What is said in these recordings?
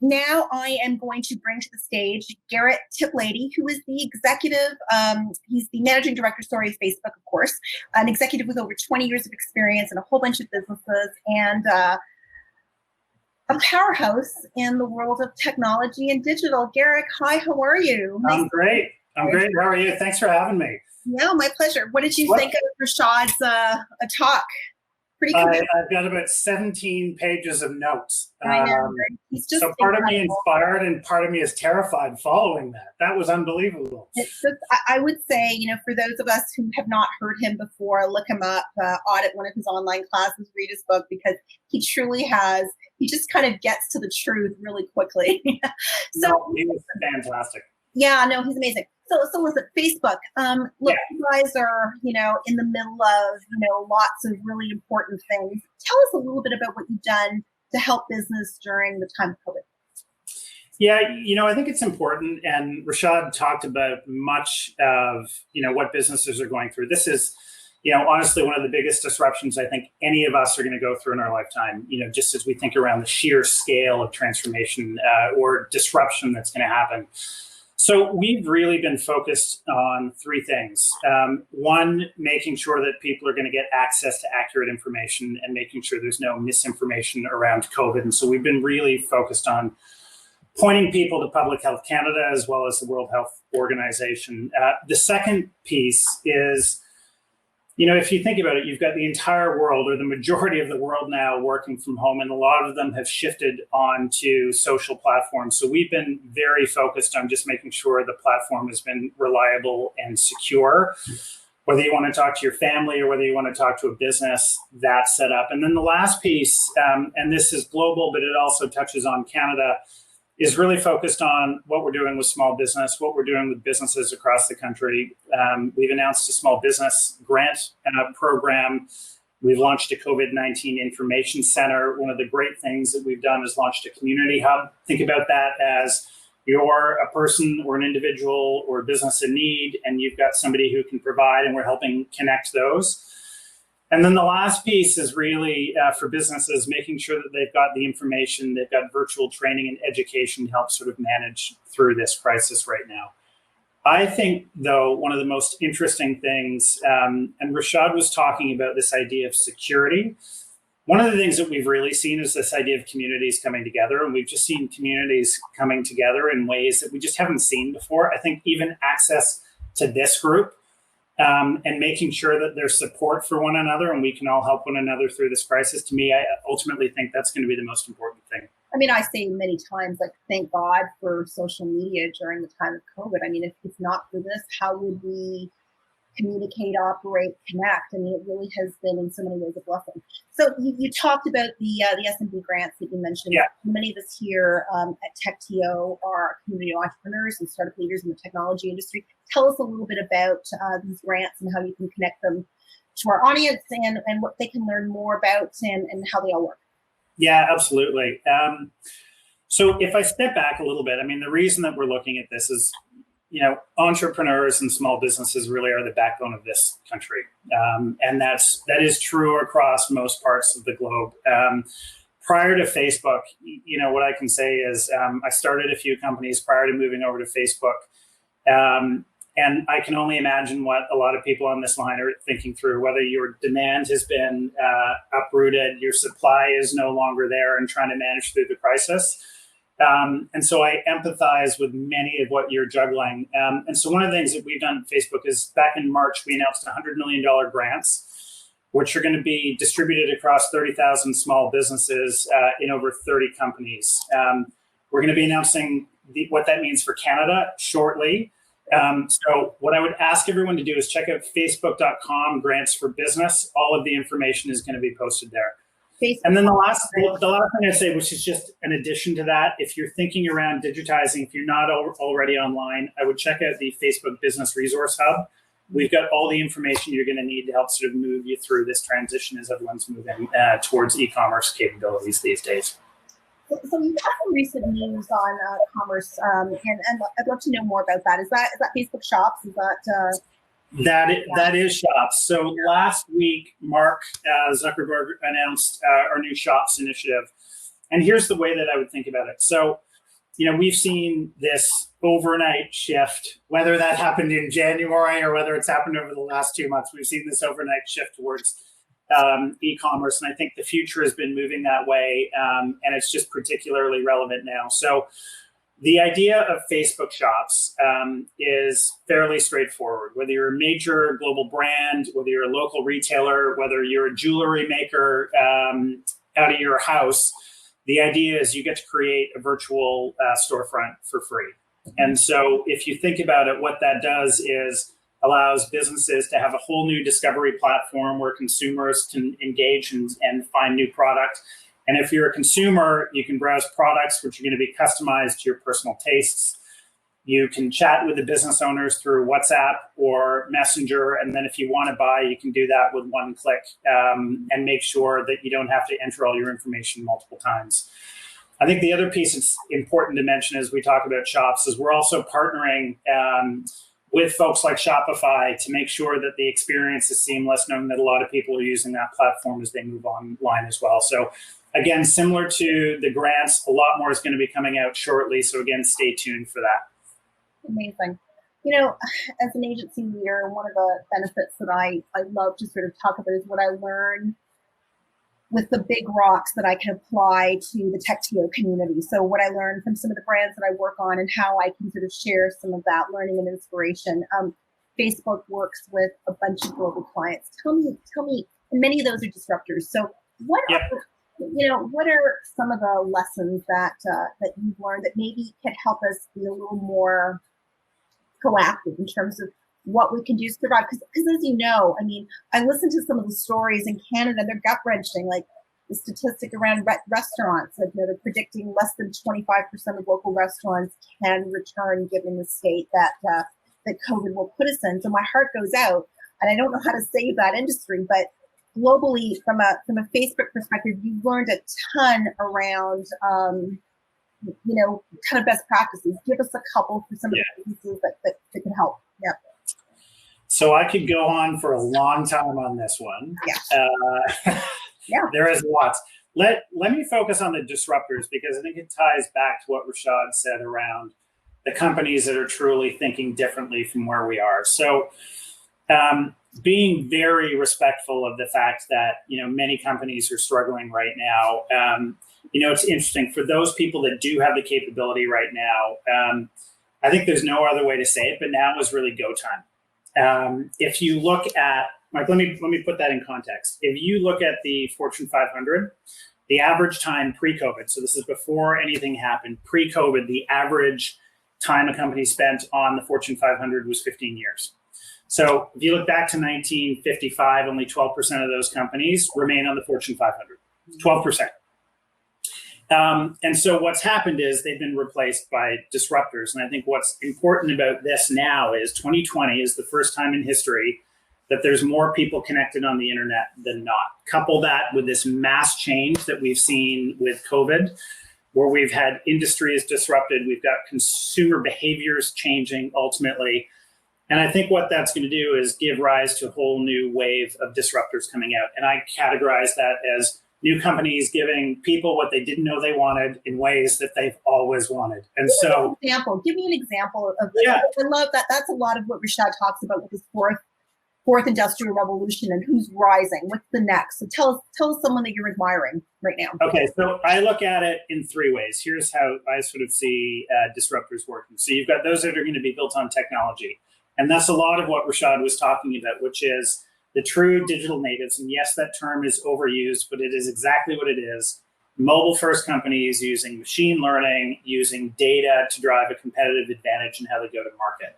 now I am going to bring to the stage Garrick Tiplady, who is the executive, he's the managing director, of Facebook, of course, an executive with over 20 years of experience in a whole bunch of businesses, and a powerhouse in the world of technology and digital. Garrick, hi, how are you? I'm great. I'm great. How are you? Thanks for having me. Yeah, my pleasure. What did you think of Rashad's talk? Pretty cool. I've got about 17 pages of notes. I know. He's just so part of me inspired and part of me is terrified following that. That was unbelievable. It's just, I would say, for those of us who have not heard him before, look him up, audit one of his online classes, read his book, because he truly has, he just kind of gets to the truth really quickly. So he was fantastic. Yeah, no, he's amazing. So listen, Facebook, look, you guys are, in the middle of, lots of really important things. Tell us a little bit about what you've done to help business during the time of COVID. Yeah, I think it's important. And Rashad talked about much of, what businesses are going through. This is, honestly, one of the biggest disruptions I think any of us are going to go through in our lifetime, just as we think around the sheer scale of transformation or disruption that's going to happen. So we've really been focused on three things. One, making sure that people are going to get access to accurate information and making sure there's no misinformation around COVID. And so we've been really focused on pointing people to Public Health Canada as well as the World Health Organization. The second piece is, if you think about it, you've got the entire world or the majority of the world now working from home, and a lot of them have shifted onto social platforms. So we've been very focused on just making sure the platform has been reliable and secure. Whether you want to talk to your family or whether you want to talk to a business, that's set up. And then the last piece, and this is global, but it also touches on Canada, is really focused on what we're doing with small business, what we're doing with businesses across the country. We've announced a small business grant program. We've launched a COVID-19 information center. One of the great things that we've done is launched a community hub. Think about that as you're a person or an individual or a business in need, and you've got somebody who can provide, and we're helping connect those. And then the last piece is really for businesses, making sure that they've got the information, they've got virtual training and education to help sort of manage through this crisis right now. I think, though, one of the most interesting things, and Rashad was talking about this idea of security. One of the things that we've really seen is this idea of communities coming together, and we've just seen communities coming together in ways that we just haven't seen before. I think even access to this group, and making sure that there's support for one another and we can all help one another through this crisis. To me, I ultimately think that's going to be the most important thing. I mean, I say many times, thank God for social media during the time of COVID. I mean, if it's not for this, how would we communicate, operate, connect? I mean, it really has been in so many ways a blessing. So you talked about the SMB grants that you mentioned. Yeah. Many of us here at TechTO are community entrepreneurs and startup leaders in the technology industry. Tell us a little bit about these grants and how you can connect them to our audience and what they can learn more about and how they all work. Yeah, absolutely. So if I step back a little bit, I mean, the reason that we're looking at this is, entrepreneurs and small businesses really are the backbone of this country. And that is true across most parts of the globe. Prior to Facebook, what I can say is I started a few companies prior to moving over to Facebook. And I can only imagine what a lot of people on this line are thinking through, whether your demand has been uprooted, your supply is no longer there and trying to manage through the crisis. And so I empathize with many of what you're juggling. And so one of the things that we've done at Facebook is back in March, we announced $100 million grants, which are going to be distributed across 30,000 small businesses in over 30 companies. We're going to be announcing what that means for Canada shortly. So what I would ask everyone to do is check out facebook.com grants for business. All of the information is going to be posted there. Facebook. And then the last thing I'd say, which is just an addition to that, if you're thinking around digitizing, if you're not already online, I would check out the Facebook Business Resource Hub. We've got all the information you're going to need to help sort of move you through this transition as everyone's moving towards e-commerce capabilities these days. So you've had some recent news on commerce, and I'd love to know more about that. Is that Facebook Shops? Is that That is Shops. So last week, Mark Zuckerberg announced our new Shops initiative. And here's the way that I would think about it. So we've seen this overnight shift, whether that happened in January or whether it's happened over the last 2 months. We've seen this overnight shift towards e-commerce, and I think the future has been moving that way, and it's just particularly relevant now. So the idea of Facebook shops is fairly straightforward. Whether you're a major global brand, whether you're a local retailer, whether you're a jewelry maker out of your house, the idea is you get to create a virtual storefront for free. And so if you think about it, what that does is allows businesses to have a whole new discovery platform where consumers can engage and find new product. And if you're a consumer, you can browse products which are going to be customized to your personal tastes. You can chat with the business owners through WhatsApp or Messenger. And then if you want to buy, you can do that with one click and make sure that you don't have to enter all your information multiple times. I think the other piece that's important to mention as we talk about shops is we're also partnering with folks like Shopify to make sure that the experience is seamless, knowing that a lot of people are using that platform as they move online as well. So again, similar to the grants, a lot more is going to be coming out shortly. So again, stay tuned for that. Amazing. As an agency leader, one of the benefits that I love to sort of talk about is what I learn with the big rocks that I can apply to the TechTO community. So what I learned from some of the brands that I work on and how I can sort of share some of that learning and inspiration. Facebook works with a bunch of global clients. Tell me, and many of those are disruptors. So what what are some of the lessons that you've learned that maybe can help us be a little more proactive in terms of what we can do to survive? Because as you know, I listened to some of the stories in Canada, they're gut-wrenching, like the statistic around restaurants, like, they're predicting less than 25% of local restaurants can return given the state that COVID will put us in. So my heart goes out, and I don't know how to save that industry, but globally, from a Facebook perspective, you've learned a ton around, kind of best practices. Give us a couple for some of the pieces that can help. Yeah. So I could go on for a long time on this one. Yeah. There is lots. Let me focus on the disruptors, because I think it ties back to what Rashad said around the companies that are truly thinking differently from where we are. So being very respectful of the fact that, many companies are struggling right now. It's interesting for those people that do have the capability right now. I think there's no other way to say it, but now is really go time. If you look at, let me put that in context. If you look at the Fortune 500, the average time pre-COVID, so this is before anything happened, pre-COVID, the average time a company spent on the Fortune 500 was 15 years. So if you look back to 1955, only 12% of those companies remain on the Fortune 500, 12%. And so what's happened is they've been replaced by disruptors. And I think what's important about this now is 2020 is the first time in history that there's more people connected on the internet than not. Couple that with this mass change that we've seen with COVID, where we've had industries disrupted, we've got consumer behaviors changing ultimately. And I think what that's going to do is give rise to a whole new wave of disruptors coming out. And I categorize that as new companies giving people what they didn't know they wanted in ways that they've always wanted. And give me an example of that. I love that. That's a lot of what Rashad talks about with this fourth industrial revolution and who's rising. What's the next? So tell us someone that you're admiring right now. Okay, so I look at it in three ways. Here's how I sort of see disruptors working. So you've got those that are going to be built on technology. And that's a lot of what Rashad was talking about, which is the true digital natives. And yes, that term is overused, but it is exactly what it is. Mobile-first companies using machine learning, using data to drive a competitive advantage in how they go to market.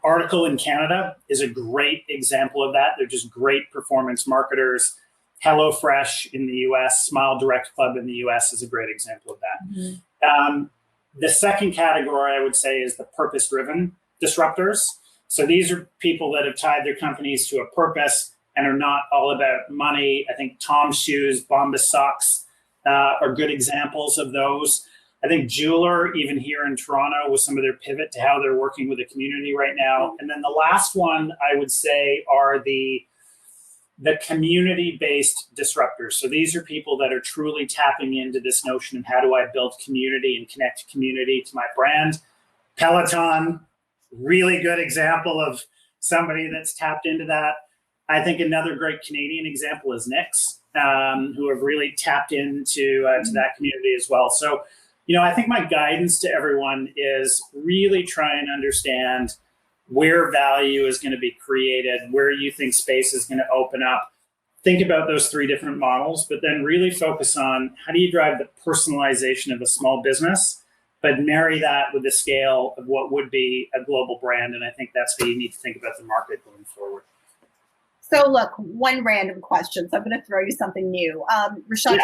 Article in Canada is a great example of that. They're just great performance marketers. HelloFresh in the US, Smile Direct Club in the US is a great example of that. Mm-hmm. The second category I would say is the purpose-driven disruptors. So these are people that have tied their companies to a purpose and are not all about money. I think Tom's Shoes, Bombas Socks are good examples of those. I think Jeweler, even here in Toronto, with some of their pivot to how they're working with the community right now. And then the last one I would say are the the community-based disruptors. So these are people that are truly tapping into this notion of how do I build community and connect community to my brand. Peloton, really good example of somebody that's tapped into that. I think another great Canadian example is Nix, who have really tapped into to that community as well. So, I think my guidance to everyone is really try and understand where value is going to be created, where you think space is going to open up. Think about those three different models, but then really focus on how do you drive the personalization of a small business, but marry that with the scale of what would be a global brand. And I think that's how you need to think about the market going forward. So look, one random question. So I'm going to throw you something new. Rashad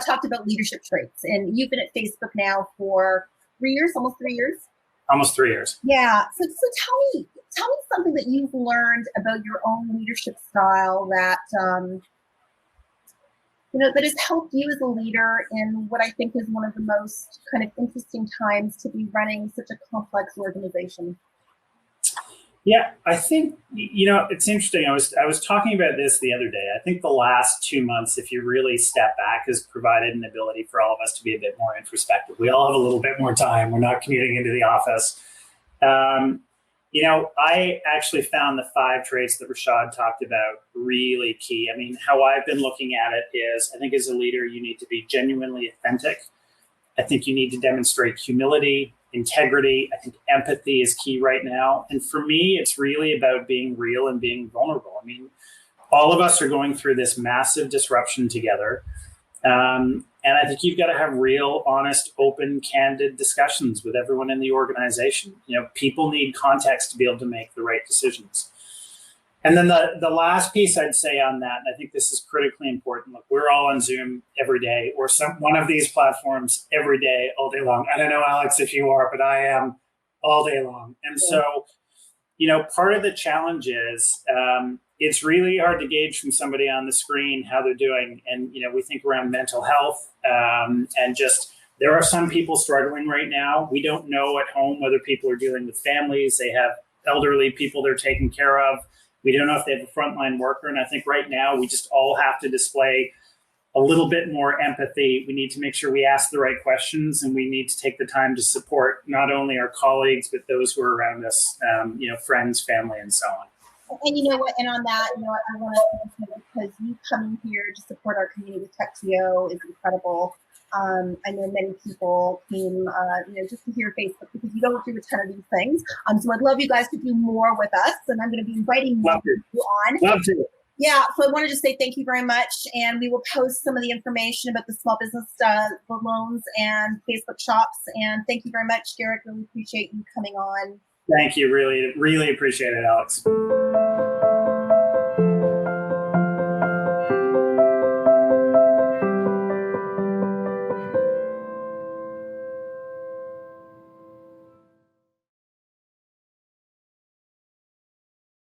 talked about leadership traits, and you've been at Facebook now for 3 years, almost 3 years. Almost 3 years. Yeah. So tell me something that you've learned about your own leadership style that that has helped you as a leader in what I think is one of the most kind of interesting times to be running such a complex organization. Yeah, I think, it's interesting. I was talking about this the other day. I think the last 2 months, if you really step back, has provided an ability for all of us to be a bit more introspective. We all have a little bit more time. We're not commuting into the office. I actually found the 5 traits that Rashad talked about really key. I mean, how I've been looking at it is, I think as a leader, you need to be genuinely authentic. I think you need to demonstrate humility, integrity. I think empathy is key right now. And for me, it's really about being real and being vulnerable. I mean, all of us are going through this massive disruption together. And I think you've got to have real, honest, open, candid discussions with everyone in the organization. People need context to be able to make the right decisions. And then the last piece I'd say on that, and I think this is critically important, look, we're all on Zoom every day, or one of these platforms every day, all day long. I don't know, Alex, if you are, but I am all day long. And so, part of the challenge is it's really hard to gauge from somebody on the screen how they're doing. And, we think around mental health and just there are some people struggling right now. We don't know at home whether people are dealing with families. They have elderly people they're taking care of. We don't know if they have a frontline worker. And I think right now we just all have to display a little bit more empathy. We need to make sure we ask the right questions, and we need to take the time to support not only our colleagues, but those who are around us, friends, family, and so on. And you know what? And on that, I want to mention, because you coming here to support our community with TechTO is incredible. I know many people came, just to hear Facebook, because you don't do a ton of these things. So I'd love you guys to do more with us, and I'm going to be inviting you on. Love to. Yeah, so I wanted to say thank you very much, and we will post some of the information about the small business loans and Facebook shops. And thank you very much, Garrick. Really appreciate you coming on. Thank you. Really, really appreciate it, Alex.